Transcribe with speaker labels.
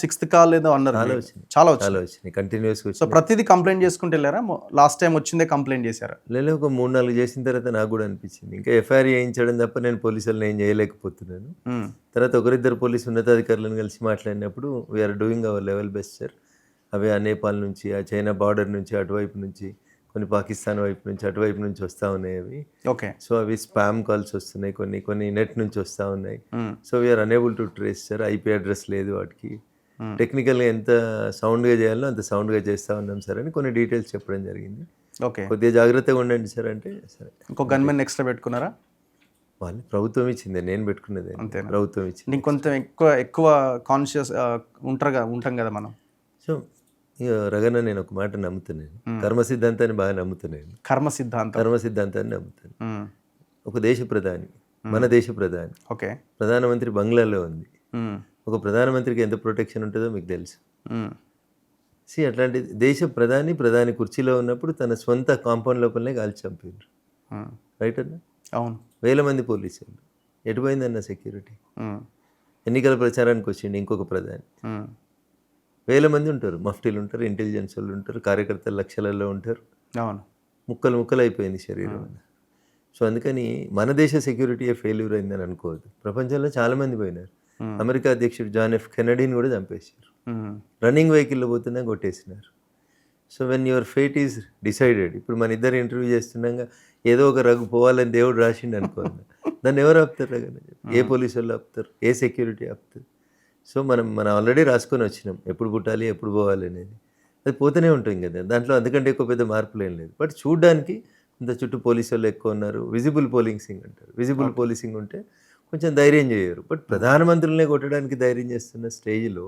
Speaker 1: Sixth call ఏదో అన్నారు
Speaker 2: చాలా
Speaker 1: మీకు.
Speaker 2: వచ్చినాయి
Speaker 1: చాలా
Speaker 2: చాలా
Speaker 1: వచ్చినాయి.
Speaker 2: వచ్చినాయి కంటిన్యూస్గా
Speaker 1: సో
Speaker 2: వచ్చినాయి.
Speaker 1: ప్రతిదీ కంప్లైంట్ చేసుకుంటూ వెళ్ళారా? లాస్ట్ టైం వచ్చిందే కంప్లైంట్ చేశారా?
Speaker 2: లేదు ఒక 3-4 చేసిన తర్వాత నాకు కూడా అనిపించింది ఇంకా ఎఫ్ఐఆర్ చేయించడం తప్ప నేను పోలీసులను ఏం చేయలేకపోతున్నాను.
Speaker 1: హ్మ్.
Speaker 2: తర్వాత ఒకరిద్దరు పోలీసు ఉన్నతాధికారులను కలిసి మాట్లాడినప్పుడు we are doing our level best sir. అవి ఆ నేపాల్ నుంచి, ఆ చైనా బార్డర్ నుంచి, అటువైపు నుంచి, కొన్ని పాకిస్తాన్ వైపు నుంచి, అటువైపు నుంచి వస్తూ ఉన్నాయి అవి.
Speaker 1: ఓకే.
Speaker 2: సో అవి స్పామ్ కాల్స్ వస్తున్నాయి, కొన్ని కొన్ని నెట్ నుంచి వస్తూ ఉన్నాయి.
Speaker 1: Hmm.
Speaker 2: So we are unable to trace sir. IP address లేదు వాటికి.
Speaker 1: హ్మ్.
Speaker 2: టెక్నికల్గా ఎంత సౌండ్గా చేయాలో అంత సౌండ్గా చేస్తూ ఉన్నాం సార్ అని కొన్ని డీటెయిల్స్ చెప్పడం జరిగింది.
Speaker 1: ఓకే.
Speaker 2: కొద్దిగా జాగ్రత్తగా ఉండండి సార్ అంటే సరే.
Speaker 1: ఇంకో గన్మెన్ ఎక్స్ట్రా పెట్టుకున్నారా?
Speaker 2: వాళ్ళు ప్రభుత్వం ఇచ్చింది, నేను పెట్టుకున్నది
Speaker 1: అంతేనా?
Speaker 2: ప్రభుత్వం ఇచ్చింది.
Speaker 1: ఇంకొంచెం ఎక్కువ కాన్షియస్ ఉంటాం కదా మనం.
Speaker 2: సో ఇక రగన నేను ఒక మాట నమ్ముతున్నాను, కర్మ సిద్ధాంతాన్ని బాగా నమ్ముతున్నాను.
Speaker 1: కర్మ సిద్ధాంతం.
Speaker 2: కర్మ సిద్ధాంతాన్ని నమ్ముతాను.
Speaker 1: హ్మ్.
Speaker 2: ఒక దేశ ప్రధాని, మన దేశ ప్రధాని,
Speaker 1: ఓకే.
Speaker 2: ప్రధానమంత్రి బంగ్లాలో ఉంది.
Speaker 1: హ్మ్.
Speaker 2: ఒక ప్రధానమంత్రికి ఎంత ప్రొటెక్షన్ ఉంటుందో మీకు తెలుసు.
Speaker 1: హ్మ్.
Speaker 2: అట్లాంటి దేశ ప్రధాని కుర్చీలో ఉన్నప్పుడు తన సొంత కాంపౌండ్ లోపలనే కాల్చి చంపారు.
Speaker 1: హ్మ్.
Speaker 2: రైట్ అన్న?
Speaker 1: అవును.
Speaker 2: వేల మంది పోలీసులు. ఎటుపోయిందన్న సెక్యూరిటీ?
Speaker 1: హ్మ్.
Speaker 2: ఎన్నికల ప్రచారానికి వచ్చిండు ఇంకొక ప్రధాని.
Speaker 1: హ్మ్.
Speaker 2: వేల మంది ఉంటారు, మఫ్టీలు ఉంటారు, ఇంటెలిజెన్స్ వాళ్ళు ఉంటారు, కార్యకర్తలు లక్షలలో ఉంటారు.
Speaker 1: అవును.
Speaker 2: ముక్కలు ముక్కలు అయిపోయింది శరీరం. సో అందుకని మన దేశ సెక్యూరిటీయే ఫెయిల్యూర్ అయిందని అనుకోవద్దు. ప్రపంచంలో చాలామంది పోయినారు. అమెరికా అధ్యక్షుడు జాన్ ఎఫ్ కెనడీని కూడా చంపేశారు.
Speaker 1: హ్మ్.
Speaker 2: రన్నింగ్ వెహికల్లో పోతున్నా కొట్టేసినారు. So when your fate is decided. ఇప్పుడు మన ఇద్దరు ఇంటర్వ్యూ చేస్తున్నాగా ఏదో ఒక రగ్గు పోవాలని దేవుడు రాసిండు అనుకోండి, దాన్ని ఎవరు ఆపుతారు? రగన ఏ పోలీసు వాళ్ళు ఆపుతారు? ఏ సెక్యూరిటీ ఆపుతారు? సో మనం ఆల్రెడీ రాసుకొని వచ్చినాం ఎప్పుడు పుట్టాలి ఎప్పుడు పోవాలి అనేది. అది పోతూనే ఉంటుంది కదా, దాంట్లో అందుకంటే ఎక్కువ పెద్ద మార్పులు ఏం లేదు. బట్ చూడ్డానికి ఇంత చుట్టూ పోలీసు వాళ్ళు ఎక్కువ ఉన్నారు, విజిబుల్ పోలీసింగ్ అంటారు. విజిబుల్ పోలీసింగ్ ఉంటే కొంచెం ధైర్యం చేయరు. బట్ ప్రధానమంత్రులనే కొట్టడానికి ధైర్యం చేస్తున్న స్టేజ్లో